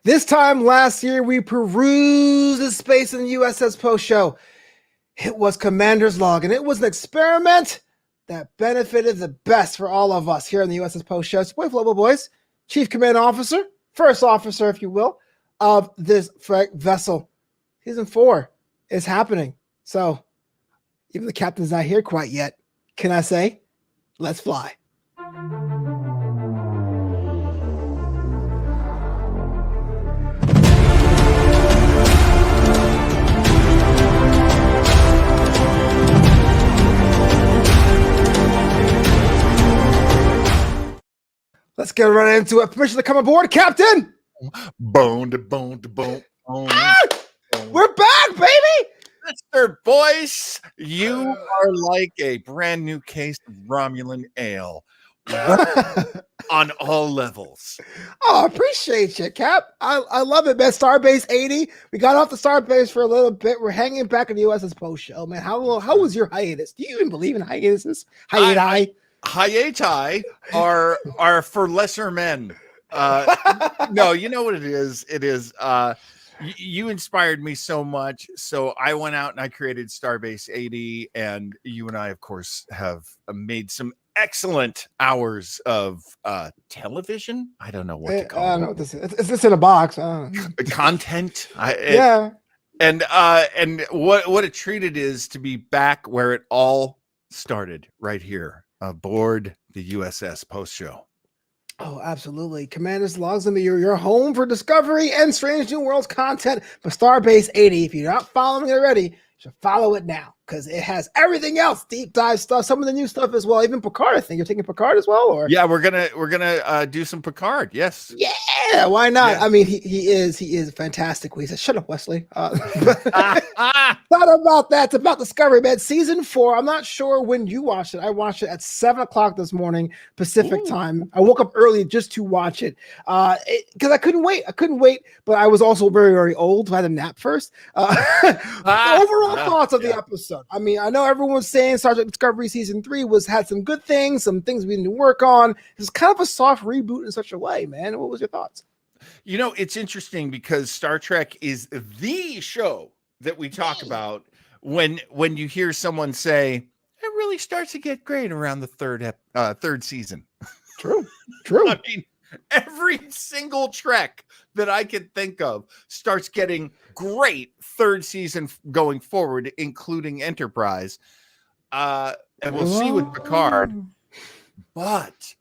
This time last year, we perused the space in the USS Postshow. It was Commander's Log, and it was an experiment that benefited the best for all of us here in the USS Postshow. It's Boy Flobo Boyce, Chief Command Officer, First Officer, if you will, of this vessel. Season 4 is happening. So, even the captain's not here quite yet. Can I say, let's fly? Let's get right into it. Permission to come aboard, Captain. Bone to bone to bone. We're back, baby. Mr. Boyce, you are like a brand new case of Romulan ale on all levels. Oh, I appreciate you, Cap. I love it, man. Starbase 80. We got off the Starbase for a little bit. We're hanging back in the USS Postshow, man. How was your hiatus? Do you even believe in hiatuses? Hiati are for lesser men. No, you know what it is? It is you inspired me so much. So I went out and I created Starbase 80, and you and I, of course, have made some excellent hours of television. I don't know what to call it. I don't know what this is. It's in a box. Content. Yeah. And what a treat it is to be back where it all started, right here aboard the USS Postshow. Oh, absolutely. Commander's Logs in your home for Discovery and Strange New Worlds content for Starbase 80. If you're not following it already, you should follow it now because it has everything else, deep dive stuff, some of the new stuff as well. Even Picard, I think you're taking Picard as well, or yeah, we're gonna do some Picard. Yes, yeah, why not? Yeah. I mean, he is fantastic. He said, "Shut up, Wesley." Not about that. It's about Discovery, man. Season 4. I'm not sure when you watched it. I watched it at 7:00 this morning Pacific time. I woke up early just to watch it because I couldn't wait. But I was also very, very old. So I had a nap first. Overall thoughts of the episode. I mean, I know everyone's saying Star Trek Discovery Season 3 had some good things, some things we didn't work on. It's kind of a soft reboot in such a way, man. What was your thoughts? You know, it's interesting because Star Trek is the show that we talk about when you hear someone say it really starts to get great around the third season. True. I mean, every single Trek that I can think of starts getting great third season going forward, including Enterprise. And we'll see with Picard. But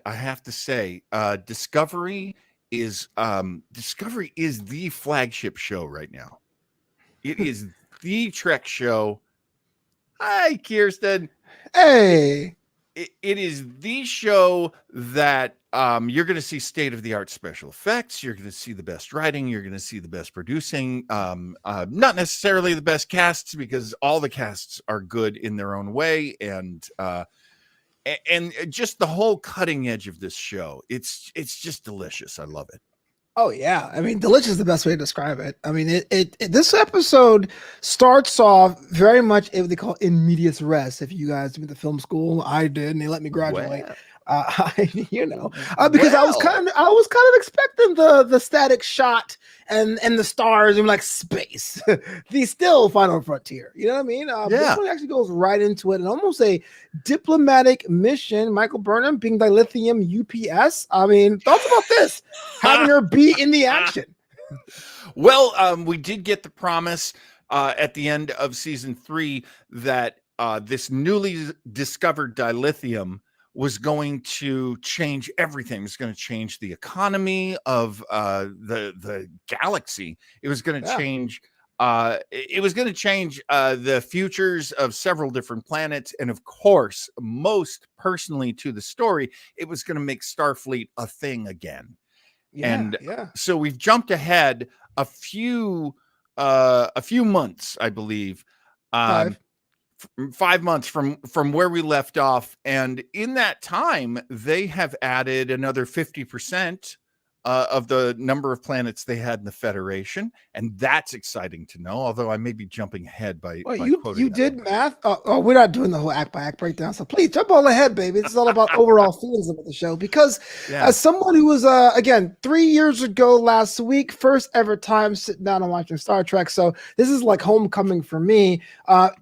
I have to say, Discovery is the flagship show right now. It is the Trek show. Hi, Kirsten. Hey. It is the show that you're going to see state-of-the-art special effects. You're going to see the best writing. You're going to see the best producing. Not necessarily the best casts, because all the casts are good in their own way. And just the whole cutting edge of this show. It's just delicious. I love it. Oh yeah, I mean, delicious is the best way to describe it. I mean, this episode starts off very much what they call in medias res. If you guys went to film school, I did, and they let me graduate. Wow. Because I was kind of expecting the static shot and the stars and like space, the still final frontier. You know what I mean? This one actually goes right into it and almost a diplomatic mission. Michael Burnham being dilithium UPS. I mean, thoughts about this? Having her be in the action. Well, we did get the promise at the end of season 3 that this newly discovered dilithium was going to change everything. It was going to change the economy of the galaxy. It was going to change. It was going to change the futures of several different planets, and of course, most personally to the story, it was going to make Starfleet a thing again. So we've jumped ahead a few months, I believe. 5 months from where we left off, and in that time they have added another 50% of the number of planets they had in the Federation, and that's exciting to know. Although I may be jumping ahead by quoting you that did one. math. Oh, we're not doing the whole act by act breakdown. So please jump all ahead, baby. This is all about overall feelings of the show. Because Yeah. as someone who was again 3 years ago last week, first ever time sitting down and watching Star Trek. So this is like homecoming for me.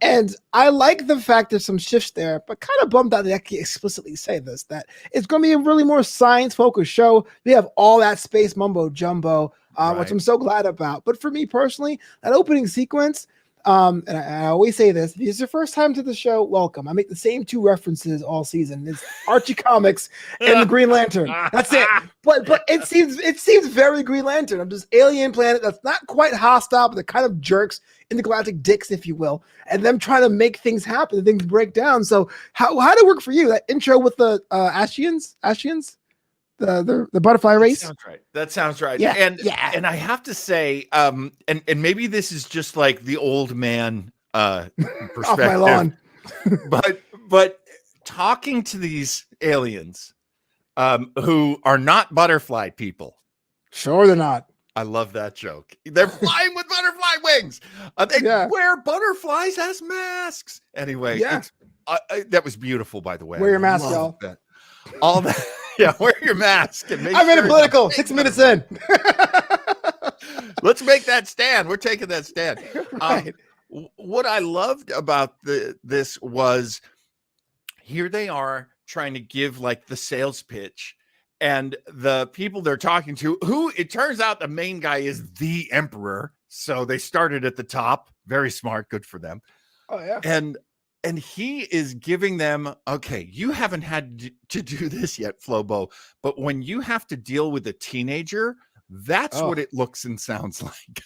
And I like the fact there's some shifts there, but kind of bummed out that they actually explicitly say this, that it's going to be a really more science focused show. We have all that space mumbo jumbo, which I'm so glad about. But for me personally, that opening sequence, and I always say this, if it's your first time to the show, welcome. I make the same two references all season. It's Archie Comics and the Green Lantern. That's it. But it seems very Green Lantern. I'm just alien planet that's not quite hostile, but they're kind of jerks, intergalactic dicks, if you will, and them trying to make things happen, things break down. So how did it work for you? That intro with the Ashians? The butterfly race. That sounds right. Yeah, and I have to say, and maybe this is just like the old man perspective. Off my lawn. but talking to these aliens who are not butterfly people. Sure, they're not. I love that joke. They're flying with butterfly wings. They wear butterflies as masks. Anyway, that was beautiful, by the way. Wear your mask, y'all. All that. Yeah, wear your mask. And I'm in a political 6 minutes in. Let's make that stand. We're taking that stand. Right. What I loved about this was here they are trying to give like the sales pitch, and the people they're talking to, who it turns out the main guy is the Emperor. So they started at the top. Very smart. Good for them. Oh, yeah. And he is giving them, okay, you haven't had to do this yet, Flobo, but when you have to deal with a teenager, that's what it looks and sounds like.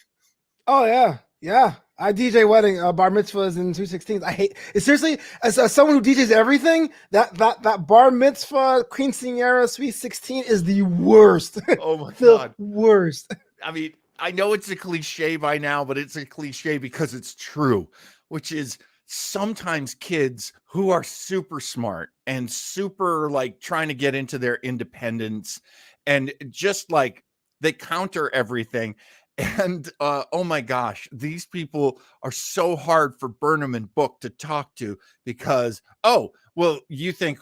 Oh, yeah. Yeah. I DJ wedding, bar mitzvahs and 216s. I hate it. Seriously, as someone who DJs everything, that bar mitzvah, quinceañera, sweet 16 is the worst. Oh, my God. Worst. I mean, I know it's a cliche by now, but it's a cliche because it's true, which is sometimes kids who are super smart and super like trying to get into their independence and just like they counter everything. And oh my gosh, these people are so hard for Burnham and Book to talk to because, oh, well, you think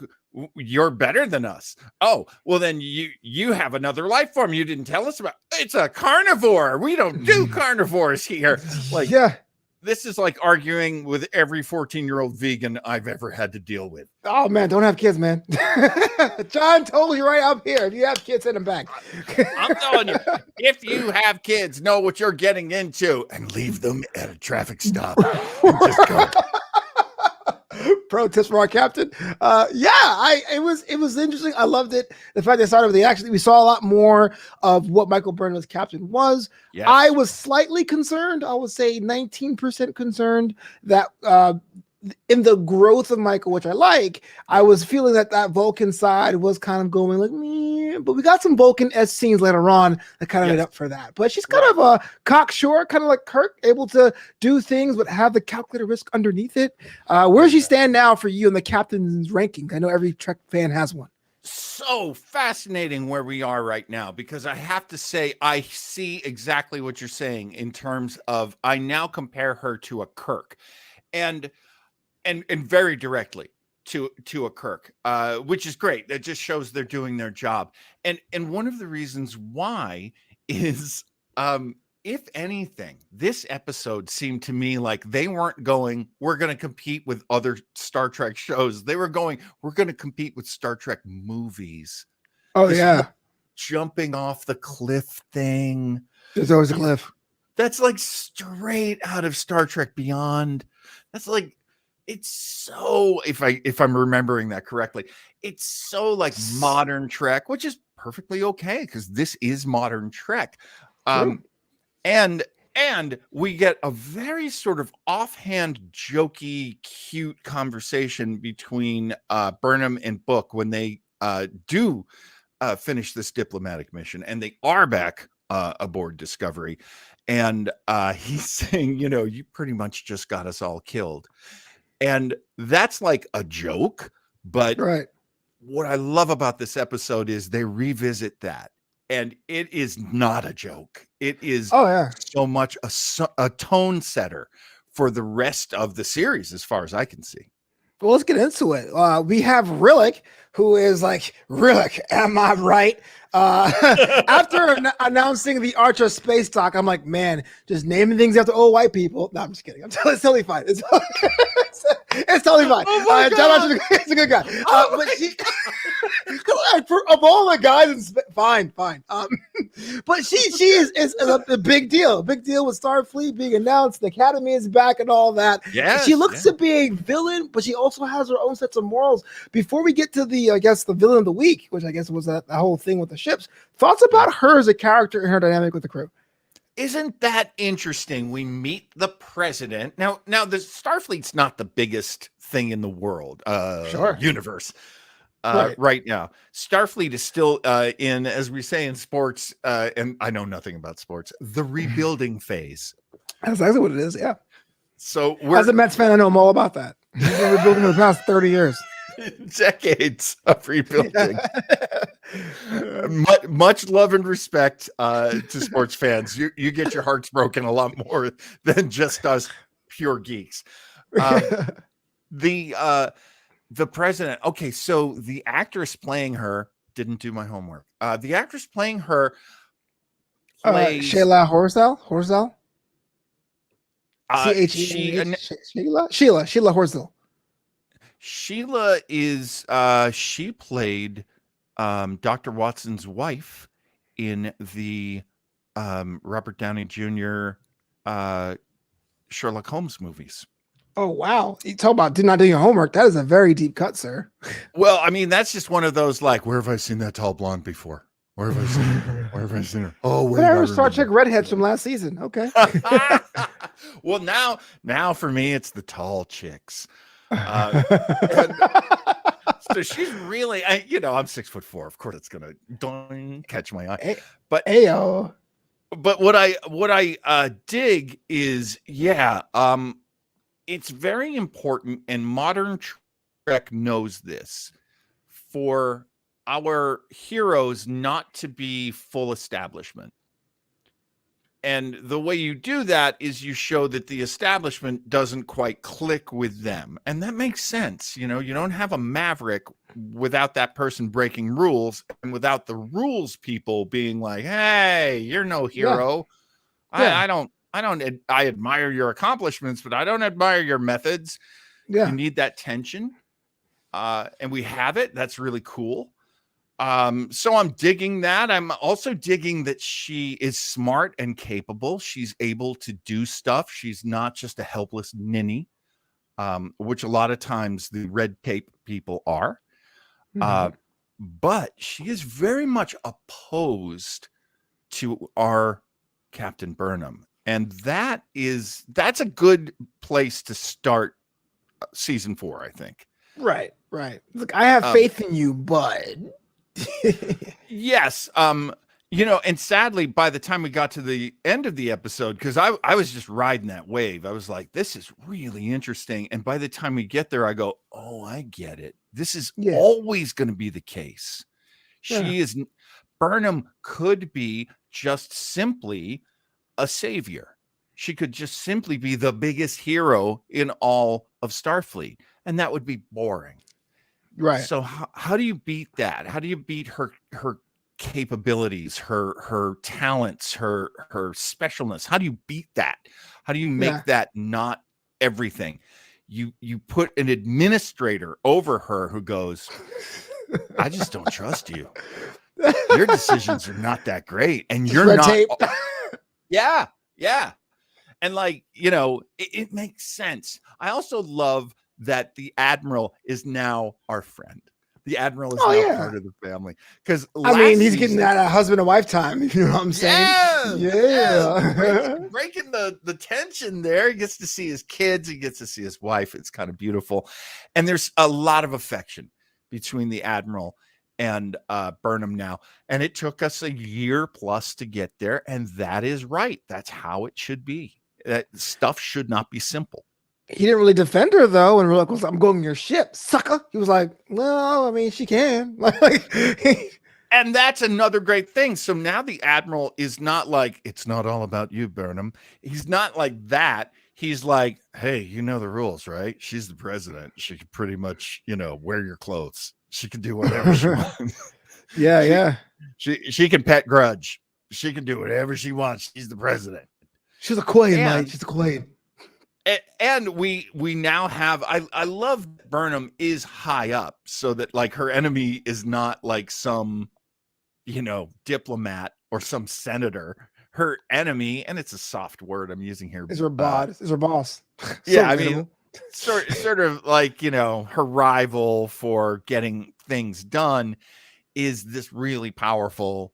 you're better than us. Oh, well, then you have another life form you didn't tell us about. It's a carnivore. We don't do carnivores here. Like, yeah. This is like arguing with every 14-year-old vegan I've ever had to deal with. Oh, man, don't have kids, man. John told you right up here. If you have kids, send them back. I'm telling you, if you have kids, know what you're getting into and leave them at a traffic stop. And just go. Pro tips for our captain. It was interesting. I loved it. The fact they started with the action. We saw a lot more of what Michael Burnham's captain was. Yes. I was slightly concerned. I would say 19% concerned that in the growth of Michael, which I like, I was feeling that Vulcan side was kind of going like me, but we got some Vulcan-esque scenes later on that kind of made up for that. But she's kind of a cocksure, kind of like Kirk, able to do things but have the calculator risk underneath it. Where does she stand now for you in the captain's ranking? I know every Trek fan has one. So fascinating where we are right now, because I have to say I see exactly what you're saying in terms of I now compare her to a Kirk. And very directly to a Kirk, which is great. That just shows they're doing their job. And one of the reasons why is, if anything, this episode seemed to me like they weren't going, we're going to compete with other Star Trek shows. They were going, we're going to compete with Star Trek movies. Oh, yeah. Jumping off the cliff thing. There's always a cliff. That's like straight out of Star Trek Beyond. That's like, it's so, if I'm remembering that correctly, it's so like modern Trek, which is perfectly okay because this is modern Trek. And we get a very sort of offhand, jokey, cute conversation between Burnham and Book when they do finish this diplomatic mission, and they are back aboard Discovery. And he's saying, you pretty much just got us all killed. And that's like a joke, but what I love about this episode is they revisit that. and it is not a joke. It is Oh yeah. so much a tone setter for the rest of the series, as far as I can see. Well, let's get into it. We have Rillick, who is like, Rillick, am I right? After announcing the Archer space talk, I'm like, man, just naming things after old white people. No, I'm just kidding. It's totally fine. It's totally fine. Oh my John God. Archer is a good guy. Oh But she, of all the guys, fine. But she is a big deal. Big deal with Starfleet being announced. The Academy is back and all that. Yes, she looks to be a villain, but she also has her own sets of morals. Before we get to the, I guess, the villain of the week, which I guess was that whole thing with the ships, thoughts about her as a character and her dynamic with the crew? Isn't that interesting? We meet the president. Now the Starfleet's not the biggest thing in the world, universe. Right now, Starfleet is still in, as we say in sports, and I know nothing about sports, the rebuilding phase. That's exactly what it is. Yeah. So as a Mets fan, I know all about that. We've been rebuilding for the past 30 years. Decades of rebuilding. Much love and respect to sports fans. You get your hearts broken a lot more than just us pure geeks. The president. Okay, so the actress playing her didn't do my homework. The actress playing her plays Sheila Horsdal. Sheila Horsdal. Sheila is she played Dr. Watson's wife in the Robert Downey Jr. Sherlock Holmes movies. Oh wow! You talk about did not do your homework. That is a very deep cut, sir. Well, I mean, that's just one of those like, where have I seen that tall blonde before? Where have I seen her? Where have I seen her? Oh, wait, whatever. Star Trek redheads from last season. Okay. Well, now for me, it's the tall chicks. So she's really, I'm 6'4". Of course, it's gonna catch my eye. But Ayo. But what I dig is, it's very important, and modern Trek knows this, for our heroes not to be full establishment. And the way you do that is you show that the establishment doesn't quite click with them. And that makes sense. You don't have a Maverick without that person breaking rules, and without the rules people being like, hey, you're no hero. Yeah. I admire your accomplishments, but I don't admire your methods. Yeah. You need that tension. And we have it. That's really cool. So I'm digging that. I'm also digging that she is smart and capable. She's able to do stuff. She's not just a helpless ninny, which a lot of times the red tape people are. But she is very much opposed to our Captain Burnham. And that's a good place to start season 4, I think. Right. Look, I have faith in you, bud. Yes. And sadly, by the time we got to the end of the episode, because I was just riding that wave, I was like, this is really interesting. And by the time we get there, I go, oh, I get it. This is always going to be the case. Burnham could be just simply a savior. She could just simply be the biggest hero in all of Starfleet. And that would be boring. Right. So how do you beat that? How do you beat her capabilities, her talents, her specialness? How do you beat that? How do you make that not everything? You put an administrator over her who goes, I just don't trust you. Your decisions are not that great, and you're not. Tape. Yeah. And it makes sense. I also love that the Admiral is now our friend. The Admiral is now part of the family. Because he's getting that husband and wife time. You know what I'm saying? Yeah. Breaking the tension there. He gets to see his kids. He gets to see his wife. It's kind of beautiful. And there's a lot of affection between the Admiral and Burnham now. And it took us a year plus to get there. And that is right. That's how it should be. That stuff should not be simple. He didn't really defend her though, and Rillick was like, I'm going your ship, sucker. He was like, well, I mean, she can. And that's another great thing. So now the Admiral is not like, it's not all about you, Burnham. He's not like that. He's like, hey, you know the rules, right? She's the president. She can pretty much, wear your clothes. She can do whatever she wants. Yeah, yeah. She can pet Grudge. She can do whatever she wants. She's the president. She's a queen, mate. She's a queen. And we now have, I love Burnham is high up so that like her enemy is not like some diplomat or some senator. Her enemy, and it's a soft word I'm using here, is her boss. Is her boss. Yeah, I mean, sort of like her rival for getting things done is this really powerful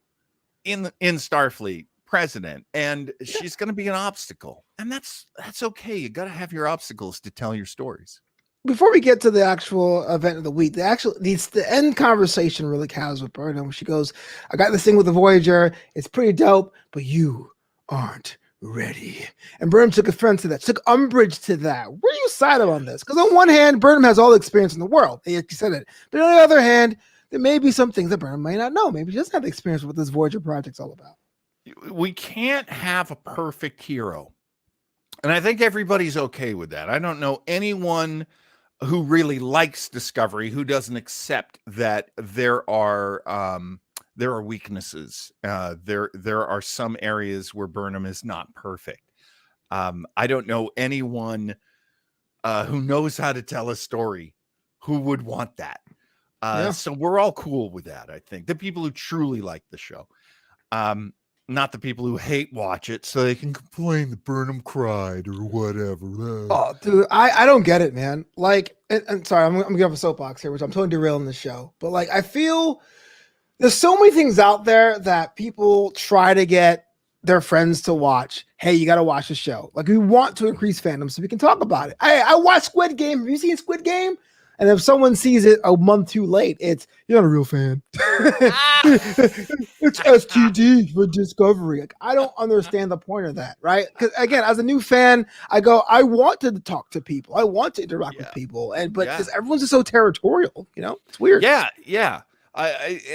in Starfleet president, and she's going to be an obstacle, and that's okay. You got to have your obstacles to tell your stories. Before we get to the actual event of the week, the end conversation really counts with Burnham. She goes, I got this thing with the Voyager. It's pretty dope, but you aren't ready. And Burnham took offense to that, took umbrage to that. Where do you side him on this? Because on one hand, Burnham has all the experience in the world. He said it. But on the other hand, there may be some things that Burnham may not know. Maybe she doesn't have the experience with what this Voyager project's all about. We can't have a perfect hero. And I think everybody's okay with that. I don't know anyone who really likes Discovery who doesn't accept that there are weaknesses. There are some areas where Burnham is not perfect. I don't know anyone who knows how to tell a story who would want that. So we're all cool with that. I think the people who truly like the show, not the people who hate watch it so they can complain that Burnham cried or whatever. Oh, dude, I don't get it, man. Like, and sorry, I'm gonna get off a soapbox here, which I'm totally derailing the show. But like, I feel there's so many things out there that people try to get their friends to watch. Hey, you got to watch the show. Like, we want to increase fandom so we can talk about it. I watched Squid Game. Have you seen Squid Game? And if someone sees it a month too late, you're not a real fan. It's STD for Discovery. Like, I don't understand the point of that, right? Because again, as a new fan, I want to talk to people. I want to interact with people, but everyone's just so territorial. It's weird. Yeah.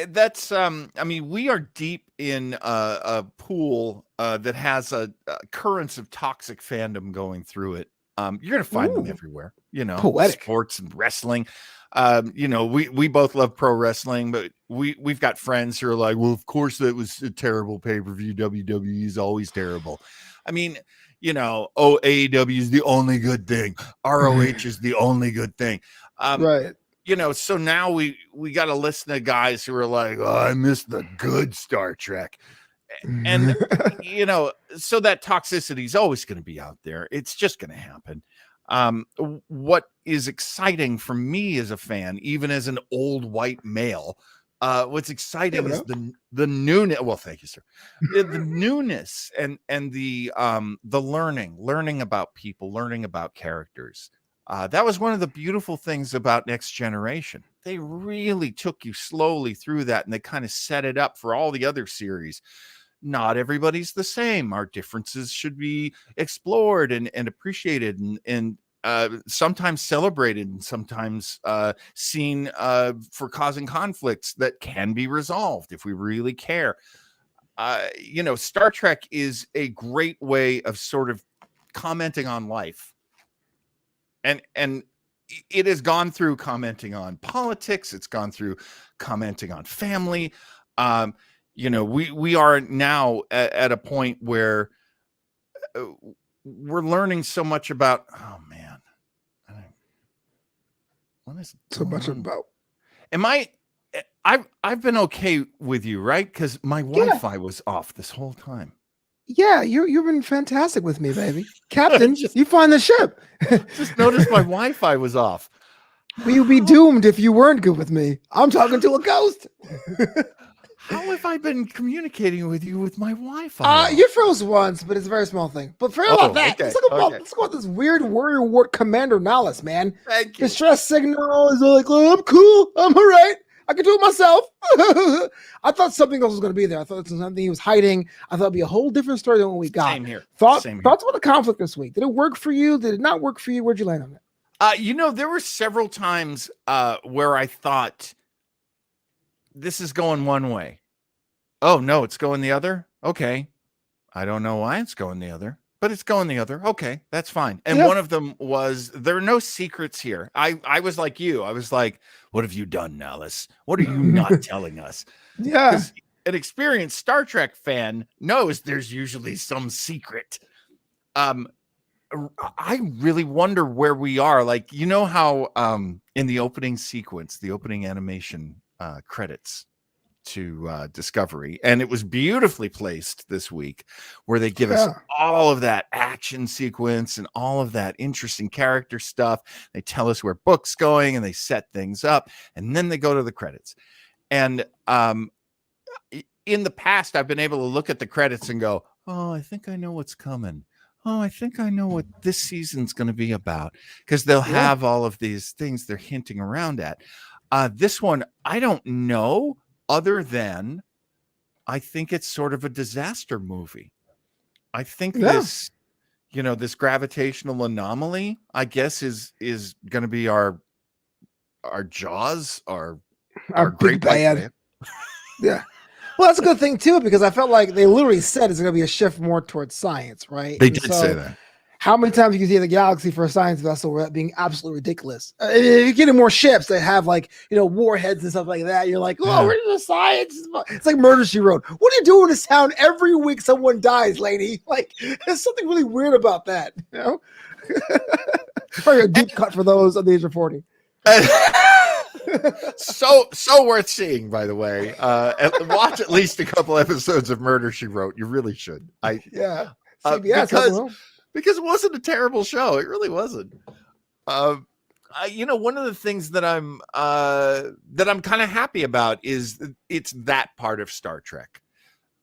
That's I mean, we are deep in a pool that has a currents of toxic fandom going through it. You're going to find them everywhere, Poetic. Sports and wrestling. We both love pro wrestling, but we've got friends who are like, well, of course that was a terrible pay-per-view. WWE is always terrible. I mean, AEW is the only good thing. ROH is the only good thing. Right. So now we got to listen to guys who are like, oh, I missed the good Star Trek. And, so that toxicity is always going to be out there. It's just going to happen. What is exciting for me as a fan, even as an old white male, what's exciting is the newness. Well, thank you, sir. The newness and the learning about people, learning about characters. That was one of the beautiful things about Next Generation. They really took you slowly through that, and they kind of set it up for all the other series. Not everybody's the same. Our differences should be explored and appreciated and sometimes celebrated and sometimes seen for causing conflicts that can be resolved if we really care. Star Trek is a great way of sort of commenting on life. And it has gone through commenting on politics. It's gone through commenting on family. We are now at a point where we're learning so much about. Oh man, what is so much about? I've been okay with you, right? Because my Wi-Fi was off this whole time. Yeah, you've been fantastic with me, baby. Captain, you find the ship. Just noticed my Wi-Fi was off. We'd be doomed if you weren't good with me. I'm talking to a ghost. How have I been communicating with you with my Wi-Fi? You froze once, but it's a very small thing. But forget about that. Okay, let's go about this weird warrior wart Commander Nahus, man. Thank you. Distress signal is like, oh, I'm cool. I'm all right. I can do it myself. I thought something else was going to be there. I thought it was something he was hiding. I thought it'd be a whole different story than what we got. Same here. Thoughts about the conflict this week? Did it work for you? Did it not work for you? Where'd you land on it? There were several times where I thought this is going one way. Oh, no, it's going the other. Okay. I don't know why it's going the other, but it's going the other. Okay, that's fine. And one of them was, there are no secrets here. I was like you. I was like, what have you done, Alice? What are you not telling us? Yeah. Because an experienced Star Trek fan knows there's usually some secret. I really wonder where we are. Like, you know how in the opening sequence, the opening animation credits to Discovery, and it was beautifully placed this week, where they give us all of that action sequence and all of that interesting character stuff. They tell us where Book's going and they set things up, and then they go to the credits. And in the past, I've been able to look at the credits and go, oh, I think I know what's coming. Oh, I think I know what this season's going to be about, because they'll have all of these things they're hinting around at. This one, I don't know, other than I think it's sort of a disaster movie. I think this, this gravitational anomaly, I guess, is going to be our Jaws, our big bad. Yeah. Well, that's a good thing too, because I felt like they literally said it's going to be a shift more towards science, right? They did say that. How many times you can see the galaxy for a science vessel without being absolutely ridiculous? If you're getting more ships that have warheads and stuff like that, you're like, oh, where's the science? It's like Murder, She Wrote. What are you doing in this town every week? Someone dies, lady. Like, there's something really weird about that, you know? Probably a deep cut for those on the age of 40. So worth seeing, by the way. Watch at least a couple episodes of Murder, She Wrote. You really should. CBS, because it wasn't a terrible show. It really wasn't. One of the things that I'm kind of happy about is it's that part of Star Trek.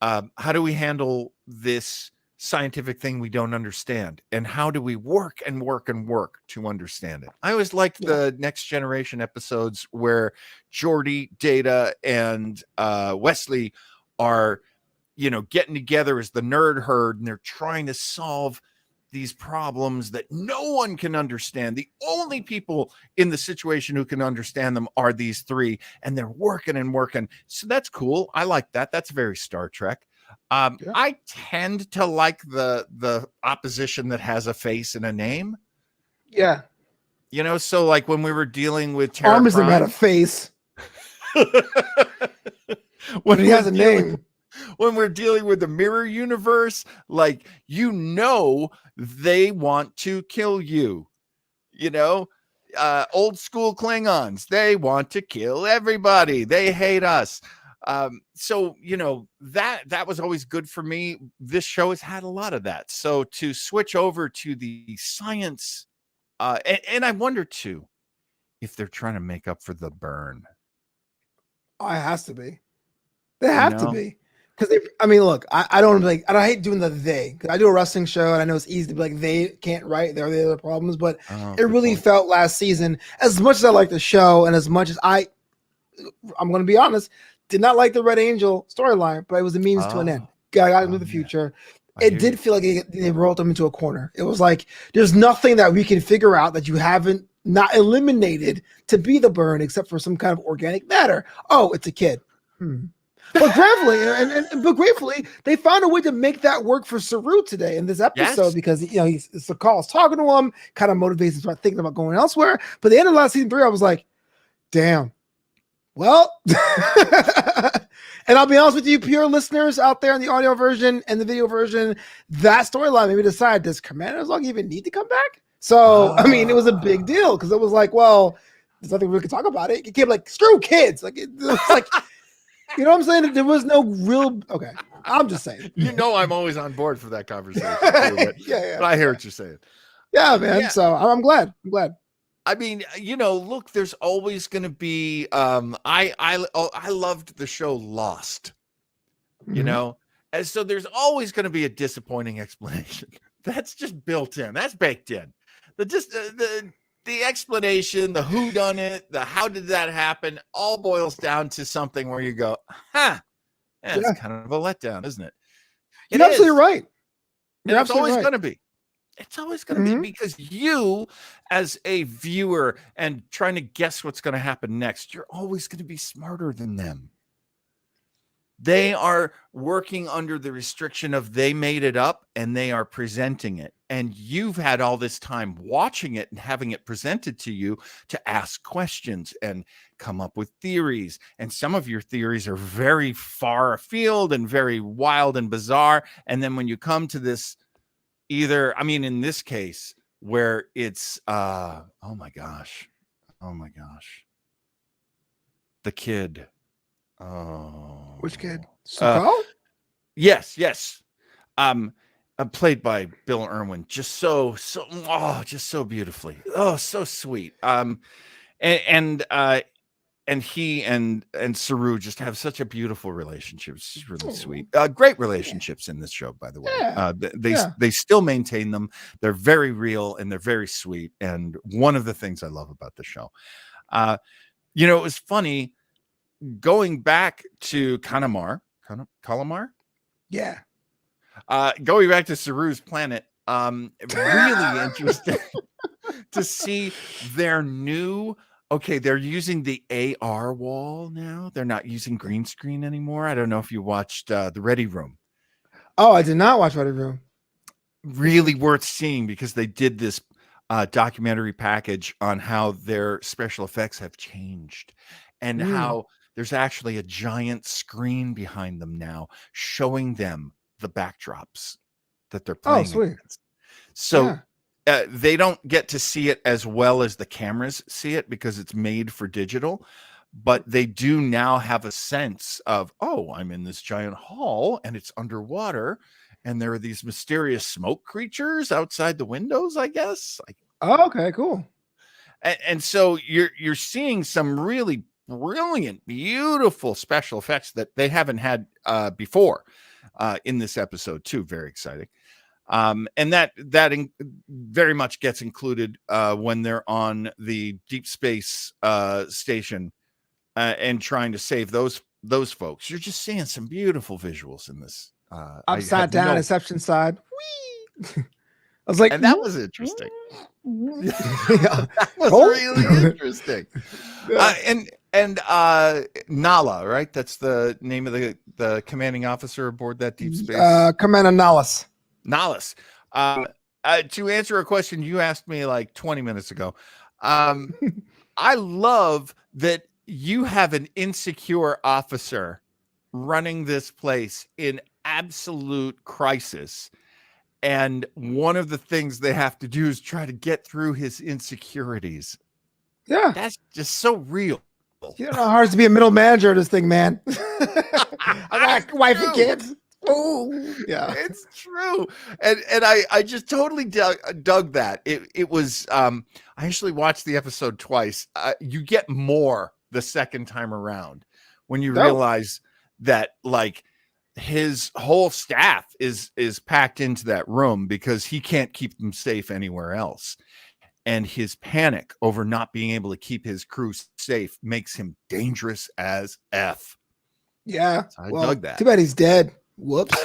How do we handle this scientific thing we don't understand, and how do we work and work and work to understand it? I always liked the Next Generation episodes where Geordi, Data, and Wesley are getting together as the nerd herd, and they're trying to solve these problems that no one can understand. The only people in the situation who can understand them are these three, and they're working and working. So that's cool. I like that. That's very Star Trek. I tend to like the opposition that has a face and a name. Yeah. So like when we were dealing with Terra Arms Prime, had a face. When he has a name. When we're dealing with the mirror universe, like, they want to kill you. Old school Klingons, they want to kill everybody. They hate us. So that was always good for me. This show has had a lot of that. So to switch over to the science, and I wonder too if they're trying to make up for the burn. Oh, it has to be. They have to be. Because look, I don't hate doing the they, because I do a wrestling show and I know it's easy to be like, they can't write, they're the other problems, but it really felt last season, as much as I like the show and as much as I'm going to be honest, did not like the Red Angel storyline, but it was a means to an end. Got into the future. It did feel like they rolled them into a corner. It was like, there's nothing that we can figure out that you haven't not eliminated to be the burn, except for some kind of organic matter. Oh, it's a kid. But gratefully, they found a way to make that work for Saru today in this episode, because Sakal's talking to him, kind of motivates him to start thinking about going elsewhere. But at the end of last season 3, I was like, damn. Well, and I'll be honest with you, pure listeners out there in the audio version and the video version, that storyline made me decide, does Commander Zog even need to come back? So, it was a big deal, because it was like, well, there's nothing we can talk about it. It became like, screw kids. Like, it was like... You know what I'm saying? There was no real... Okay, I'm just saying. I'm always on board for that conversation. Too, but, but I hear what you're saying. Yeah, man. Yeah. So I'm glad. Look, there's always going to be... I loved the show Lost, and so there's always going to be a disappointing explanation. That's just built in. That's baked in. The explanation, the whodunit, the how did that happen, all boils down to something where you go, it's kind of a letdown, isn't it? You're absolutely right. It's always going to be. It's always going to be, because you, as a viewer and trying to guess what's going to happen next, you're always going to be smarter than them. They are working under the restriction of they made it up and they are presenting it. And you've had all this time watching it and having it presented to you to ask questions and come up with theories. And some of your theories are very far afield and very wild and bizarre. And then when you come to this, in this case, where it's, oh my gosh, the kid. Oh, Which kid? Suko? Yes. Played by Bill Irwin, just so beautifully. Oh, so sweet. And he and Saru just have such a beautiful relationship. It's just really sweet. Great relationships in this show, by the way. They still maintain them. They're very real and they're very sweet. And one of the things I love about the show, it was funny going back to Kalamar. Yeah. Going back to Saru's planet, really interesting to see their new. Okay, they're using the AR wall now. They're not using green screen anymore. I don't know if you watched the Ready Room. Oh, I did not watch Ready Room. Really worth seeing because they did this documentary package on how their special effects have changed and how there's actually a giant screen behind them now showing them the backdrops that they're playing. Oh, sweet. Against. So they don't get to see it as well as the cameras see it because it's made for digital, but they do now have a sense of, oh, I'm in this giant hall and it's underwater and there are these mysterious smoke creatures outside the windows, I guess. Oh, okay, cool. And so you're seeing some really brilliant, beautiful special effects that they haven't had before in this episode too. Very exciting. And that very much gets included when they're on the deep space station and trying to save those folks. You're just seeing some beautiful visuals in this. Upside down, Inception side. Whee! I was like, and that was interesting. That was really interesting. And Nala, right? That's the name of the commanding officer aboard that deep space. Commander Nahlas. Nahlas. To answer a question you asked me like 20 minutes ago, I love that you have an insecure officer running this place in absolute crisis. And one of the things they have to do is try to get through his insecurities. Yeah. That's just so real. You don't know how hard it is to be a middle manager of this thing, man. I got a wife and kids. Oh, yeah, it's true. And I just totally dug that. It was I actually watched the episode twice. You get more the second time around when you realize that like his whole staff is packed into that room because he can't keep them safe anywhere else. And his panic over not being able to keep his crew safe makes him dangerous as F. Yeah. So I dug that. Too bad he's dead. Whoops.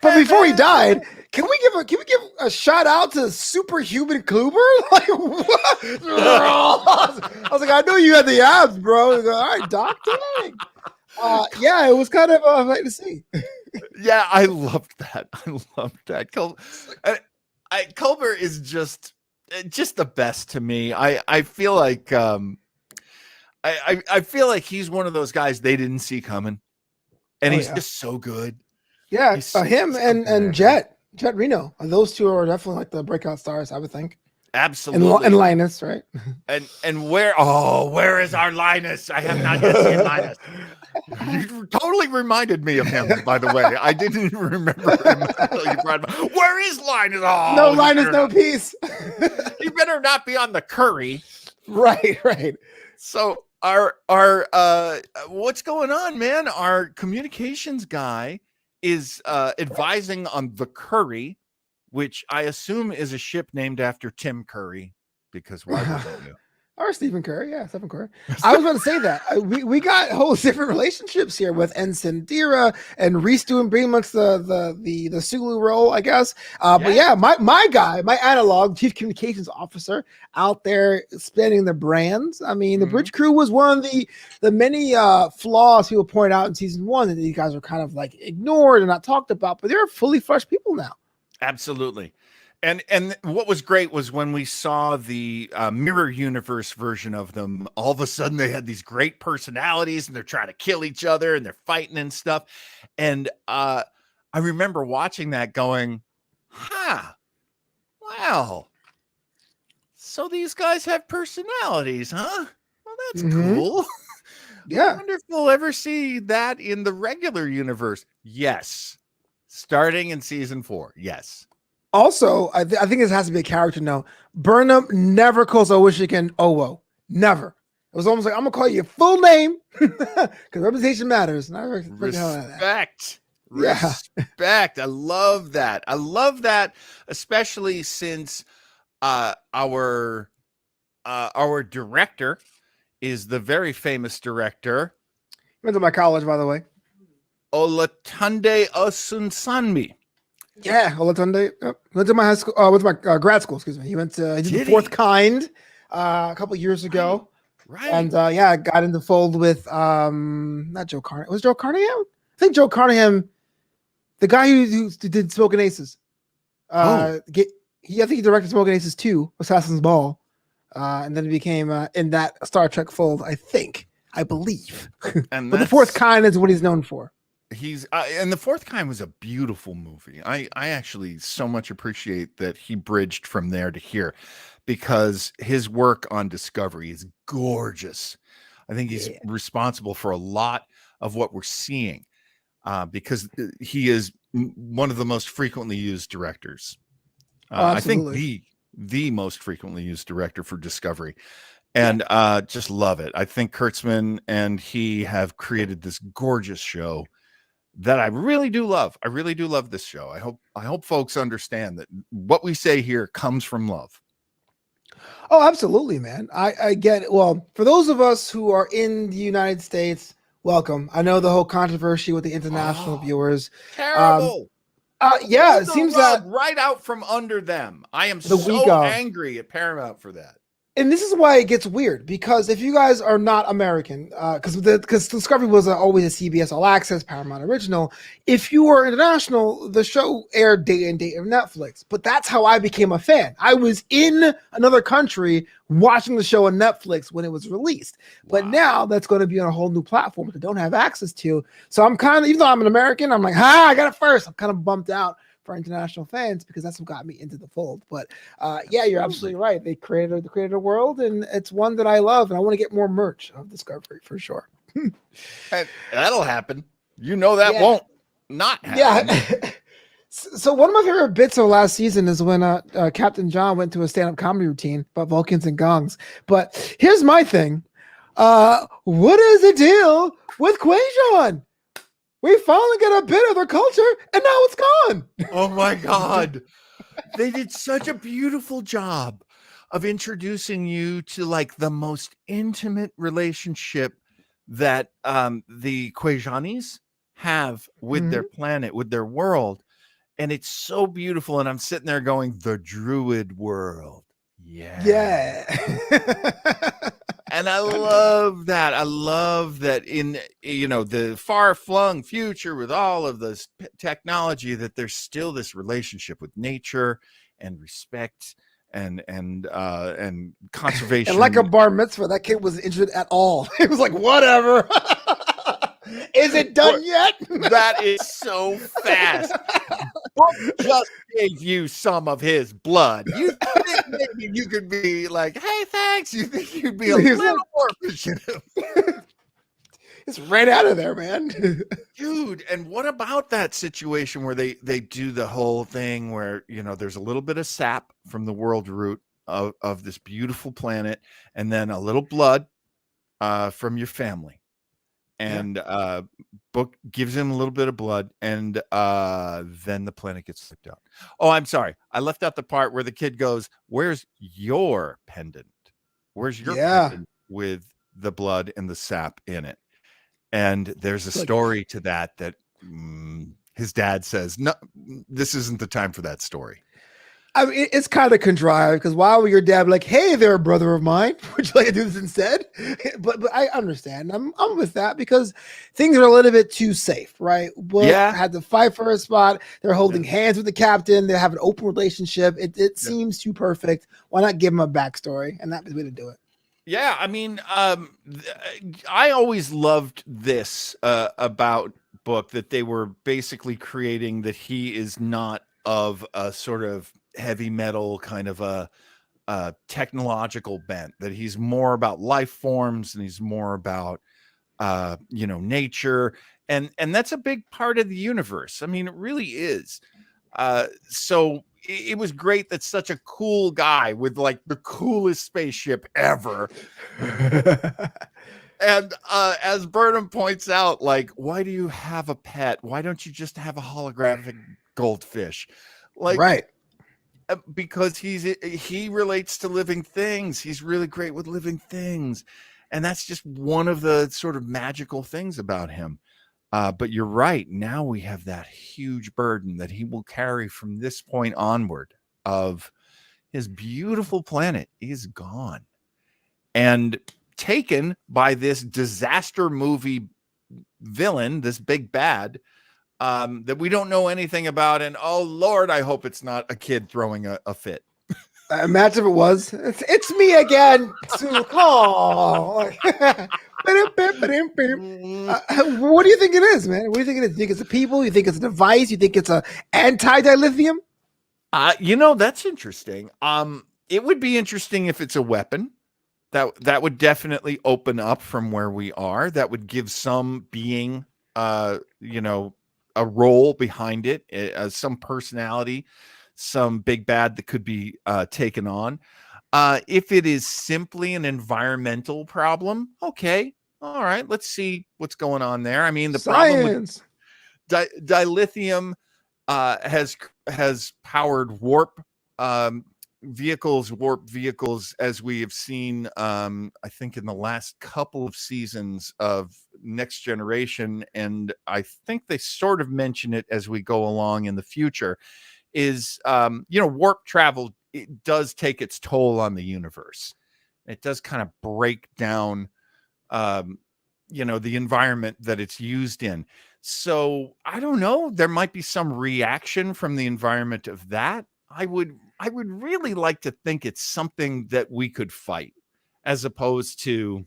But before he died, can we give a shout out to Superhuman Kluber? Like, what? I was like, I know you had the abs, bro. Like, all right, Doc. Yeah, it was kind of like to see. Yeah, I loved that. Culber is just the best to me. I feel like I feel like he's one of those guys they didn't see coming, and he's just so good. Yeah, him and Jet Reno. Those two are definitely like the breakout stars, I would think. Absolutely. And Linus, right? And where is our Linus? I have not yet seen Linus. You totally reminded me of him, by the way. I didn't even remember him until you brought him up. Where is Linus? Oh, no Linus, no peace. He better not be on the curry. Right. So our what's going on, man? Our communications guy is advising on the Curry, which I assume is a ship named after Tim Curry, because why wouldn't you? Or Stephen Curry, yeah, Stephen Curry. I was about to say that we got whole different relationships here with Ensign Dira and Reese doing pretty much the Sulu role, I guess. But yeah, my guy, my analog, chief communications officer, out there spanning the brands. I mean, the bridge crew was one of the many flaws people point out in season 1 that these guys are kind of like ignored and not talked about, but they're fully fledged people now. Absolutely. And what was great was when we saw the mirror universe version of them, all of a sudden they had these great personalities and they're trying to kill each other and they're fighting and stuff. And I remember watching that going, wow. So these guys have personalities, huh? Well, that's cool. Yeah. I wonder if we'll ever see that in the regular universe. Yes. Starting in season 4. Yes. Also, I think this has to be a character note. Burnham never calls Owishikin Owo. Never. It was almost like, I'm going to call you your full name because representation matters. And Respect. Respect. I love that. I love that, especially since our director is the very famous director. Went to my college, by the way. Olatunde Osunsanmi. Yeah, Olatunde. Went to my high school. Went to my grad school. Excuse me. He did the Fourth Kind a couple years ago. Right. And got in the fold with not Joe Carnahan. Was Joe Carnahan? I think Joe Carnahan, the guy who did Smoking Aces. I think he directed Smoking Aces 2, Assassin's Ball, and then it became in that Star Trek fold. I believe. And but the Fourth Kind is what he's known for. He's and the Fourth Kind was a beautiful movie. I actually so much appreciate that he bridged from there to here, because his work on Discovery is gorgeous. I think he's responsible for a lot of what we're seeing, because he is one of the most frequently used directors. I think the most frequently used director for Discovery. And just love it. I think Kurtzman and he have created this gorgeous show that I really do love. I really do love this show. I hope folks understand that what we say here comes from love. Oh, absolutely, man. I get it. Well, for those of us who are in the United States, welcome. I know the whole controversy with the international viewers. Terrible. It seems that right out from under them. I am so angry at Paramount for that. And this is why it gets weird, because if you guys are not American, because Discovery was always a CBS All Access Paramount original, if you were international, the show aired day and date of Netflix. But that's how I became a fan. I was in another country watching the show on Netflix when it was released. Wow. But now that's going to be on a whole new platform that I don't have access to. So I'm kind of, even though I'm an American, I'm like, I got it first. I'm kind of bumped out for international fans because that's what got me into the fold. But you're absolutely right. They created a world, and it's one that I love, and I want to get more merch of Discovery for sure. That'll happen. You know that won't not happen. Yeah. So one of my favorite bits of last season is when Captain John went to a stand-up comedy routine about Vulcans and gongs. But here's my thing. What is the deal with Quajon? We finally get a bit of their culture, and now it's gone. Oh my God. They did such a beautiful job of introducing you to like the most intimate relationship that the Quajonis have with their planet, with their world. And it's so beautiful. And I'm sitting there going, the Druid world. Yeah. And I love that. I love that in, the far-flung future with all of this technology, that there's still this relationship with nature and respect and conservation. And like a bar mitzvah, that kid wasn't interested at all. It was like, whatever. Is it done yet? That is so fast. Book just gave you some of his blood. You think maybe you could be like, hey, thanks. You think you'd be a little more appreciative. It's right out of there, man. Dude, and what about that situation where they do the whole thing where, there's a little bit of sap from the world root of this beautiful planet, and then a little blood from your family. And Book gives him a little bit of blood, and then the planet gets slipped out. Oh, I'm sorry. I left out the part where the kid goes, where's your pendant? Where's your Yeah. pen with the blood and the sap in it? And there's a Like, story to that his dad says, no, this isn't the time for that story. I mean, it's kind of contrived because why would your dad be like, "Hey there, brother of mine, would you like to do this instead?" But I understand. I'm with that because things are a little bit too safe, right? Book Yeah. had to fight for a spot. They're holding Yeah. hands with the captain. They have an open relationship. It Yeah. seems too perfect. Why not give him a backstory? And that's the way to do it. Yeah, I mean, I always loved this about Book, that they were basically creating that he is not of a sort of heavy metal kind of a technological bent, that he's more about life forms and he's more about nature, and that's a big part of the universe. I mean, it really is. So it was great that such a cool guy with like the coolest spaceship ever. And as Burnham points out, like, why do you have a pet? Why don't you just have a holographic goldfish? Like, Right. because he relates to living things. He's really great with living things. And that's just one of the sort of magical things about him. But you're right. Now we have that huge burden that he will carry from this point onward of his beautiful planet is gone and taken by this disaster movie villain, this big bad, that we don't know anything about. And oh Lord, I hope it's not a kid throwing a fit. Imagine if it was. It's me again. To call. What do you think it is, man? What do you think it is? You think it's a people? You think it's a device? You think it's a anti-dilithium? That's interesting. It would be interesting if it's a weapon. That would definitely open up from where we are. That would give some being, a role behind it, some personality, some big bad that could be taken on. If it is simply an environmental problem, okay, all right, let's see what's going on there. I mean, the problem with Science. dilithium has powered warp vehicles, as we have seen, I think in the last couple of seasons of Next Generation, and I think they sort of mention it as we go along in the future, is warp travel, it does take its toll on the universe. It does kind of break down the environment that it's used in. So I don't know, there might be some reaction from the environment of that. I would really like to think it's something that we could fight, as opposed to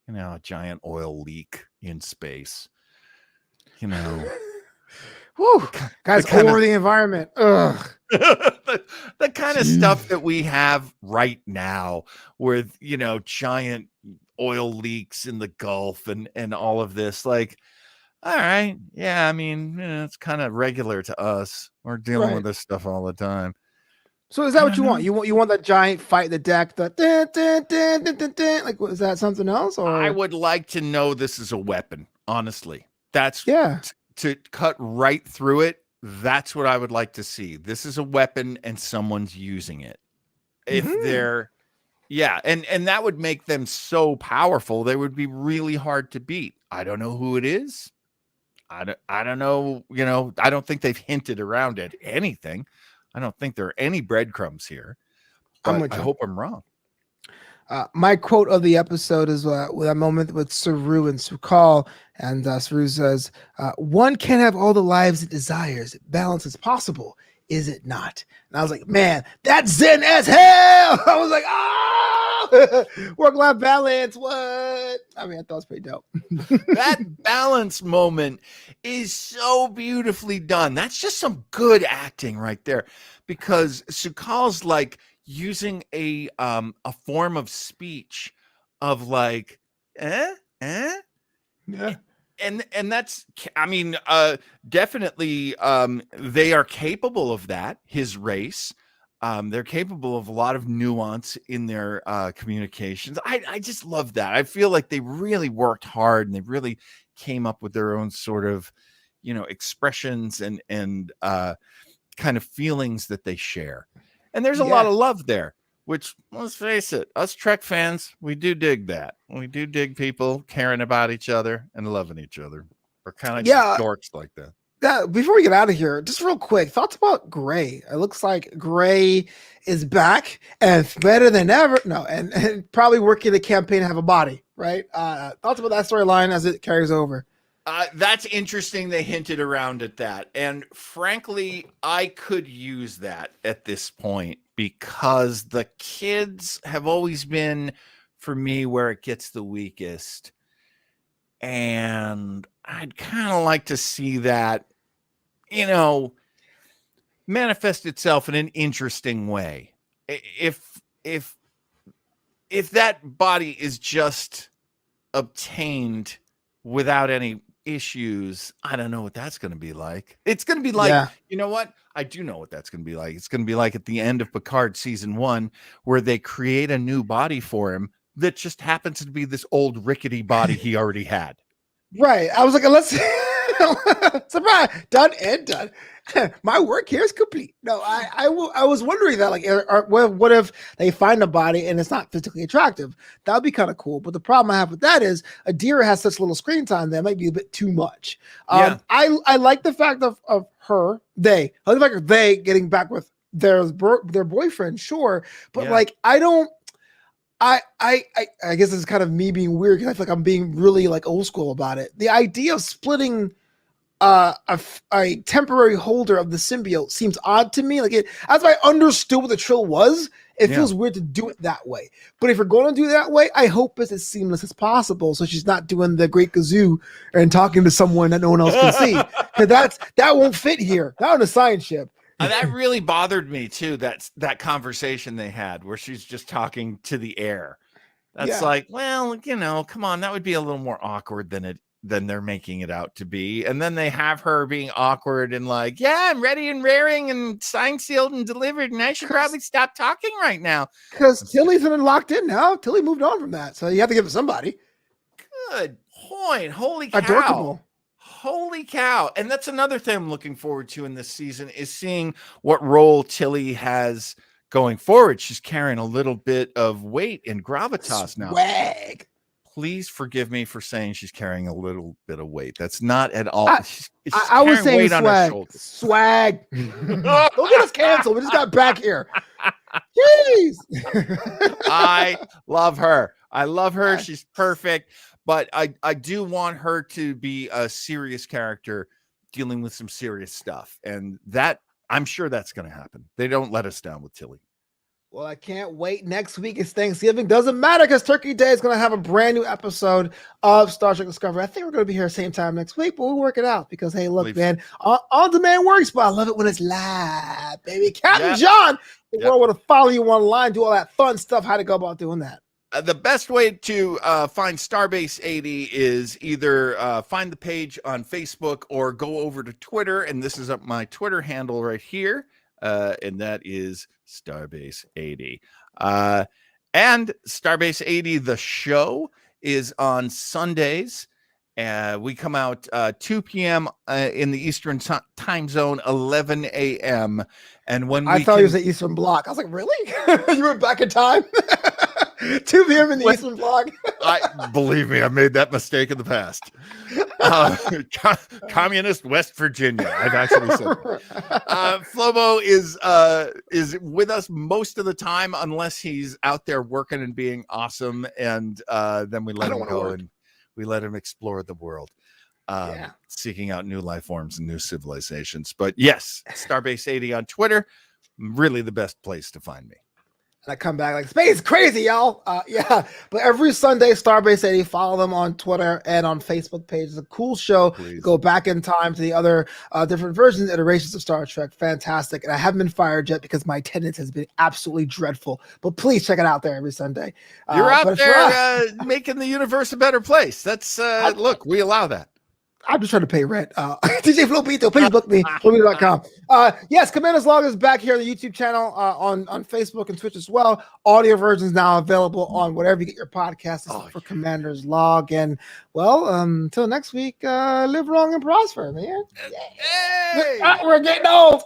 a giant oil leak in space. Whew. The Guys, kind over of the environment. Ugh. the kind of Jeez. stuff that we have right now with giant oil leaks in the Gulf and all of this. Like, all right, yeah, I mean, it's kind of regular to us. We're dealing with Right. this stuff all the time. So is that I what don't you want? know. You want that giant fight in the deck? The dun, dun, dun, dun, dun, dun. Like, is that something else I or? would like to know this is a weapon, honestly. That's Yeah. to cut right through it. That's what I would like to see. This is a weapon and someone's using it. If Mm-hmm. they're Yeah, and that would make them so powerful, they would be really hard to beat. I don't know who it is. I don't know, I don't think they've hinted around at anything. I don't think there are any breadcrumbs here, I'm but with I you. hope I'm wrong. My quote of the episode is with a moment with Saru and Sukal, and Saru says, "One can have all the lives it desires. Balance is possible, is it not?" And I was like, "Man, that's zen as hell." I was like, "Ah, work-life balance." What? I mean, I thought it was pretty dope. That balance moment is so beautifully done. That's just some good acting right there, because Sukal's like using a form of speech of like, eh, Yeah. and that's, I mean, definitely, they are capable of that, his race. They're capable of a lot of nuance in their communications. I just love that. I feel like they really worked hard and they really came up with their own sort of expressions and kind of feelings that they share, and there's a lot Yeah. of love there. Which, let's face it, us Trek fans, we do dig that. We do dig people caring about each other and loving each other. We're kind of dorks like that. Before we get out of here, just real quick, thoughts about Gray. It looks like Gray is back and better than ever. No, and probably working the campaign to have a body, right? Thoughts about that storyline as it carries over? That's interesting. They hinted around at that. And frankly, I could use that at this point because the kids have always been, for me, where it gets the weakest. And I'd kind of like to see that, manifest itself in an interesting way. If that body is just obtained without any issues, I don't know what that's going to be like. It's going to be like, You know what? I do know what that's going to be like. It's going to be like at the end of Picard season 1, where they create a new body for him that just happens to be this old rickety body he already had. Right. I was like, let's surprise, done and done. My work here is complete. No, I was wondering that, like, what if they find a body and it's not physically attractive? That would be kind of cool. But the problem I have with that is Adira has such little screen time that it might be a bit too much. I like the fact of I like the fact of they getting back with their boyfriend, sure, but like I guess it's kind of me being weird because I feel like I'm being really like old school about it. The idea of splitting a temporary holder of the symbiote seems odd to me. Like as I understood what the trill was, it feels weird to do it that way. But if you're going to do it that way, I hope it's as seamless as possible. So she's not doing the great kazoo and talking to someone that no one else can see. Because that won't fit here. Not on a science ship. That really bothered me too. That conversation they had where she's just talking to the air. That's like, well, come on, that would be a little more awkward than they're making it out to be. And then they have her being awkward and like, I'm ready and raring and signed, sealed, and delivered, and I should probably stop talking right now. Because Tilly's been locked in now. Tilly moved on from that, so you have to give it somebody. Good point. Holy cow. Adorable. Holy cow. And that's another thing I'm looking forward to in this season is seeing what role Tilly has going forward. She's carrying a little bit of weight and gravitas now. Swag. Please forgive me for saying she's carrying a little bit of weight. That's not at all. I was saying weight swag. On her shoulders. Swag. Don't get us canceled. We just got back here. Jeez. I love her. She's perfect. But I do want her to be a serious character dealing with some serious stuff. And that, I'm sure that's going to happen. They don't let us down with Tilly. Well, I can't wait. Next week is Thanksgiving. Doesn't matter because Turkey Day is going to have a brand new episode of Star Trek Discovery. I think we're going to be here same time next week, but we'll work it out because, hey, look, man, on-demand works, but I love it when it's live, baby. Cap'n John, the world want to follow you online, do all that fun stuff. How to go about doing that? The best way to find Starbase 80 is either find the page on Facebook or go over to Twitter. And this is my Twitter handle right here. And that is Starbase 80. And Starbase 80, the show, is on Sundays. We come out 2 p.m. In the Eastern time zone, 11 a.m. And when I thought it was the Eastern Bloc. I was like, really? You went back in time? 2 p.m. in the Eastern Bloc. Believe me, I made that mistake in the past. Communist West Virginia. I've actually said that. Flobo is with us most of the time, unless he's out there working and being awesome, and then we let him go and we let him explore the world, seeking out new life forms and new civilizations. But yes, Starbase 80 on Twitter, really the best place to find me. And I come back like, space crazy, y'all. But every Sunday, Starbase 80, follow them on Twitter and on Facebook page. It's a cool show. Please. Go back in time to the other different versions, iterations of Star Trek. Fantastic. And I haven't been fired yet because my attendance has been absolutely dreadful. But please check it out there every Sunday. You're out there making the universe a better place. That's, look, we allow that. I'm just trying to pay rent. DJ Flobito, please book me. Flobito.com. Yes, Commander's Log is back here on the YouTube channel, on Facebook and Twitch as well. Audio versions now available on whatever you get your podcasts for Commander's Log. And well, until next week, live long and prosper, man. Hey! We're getting old.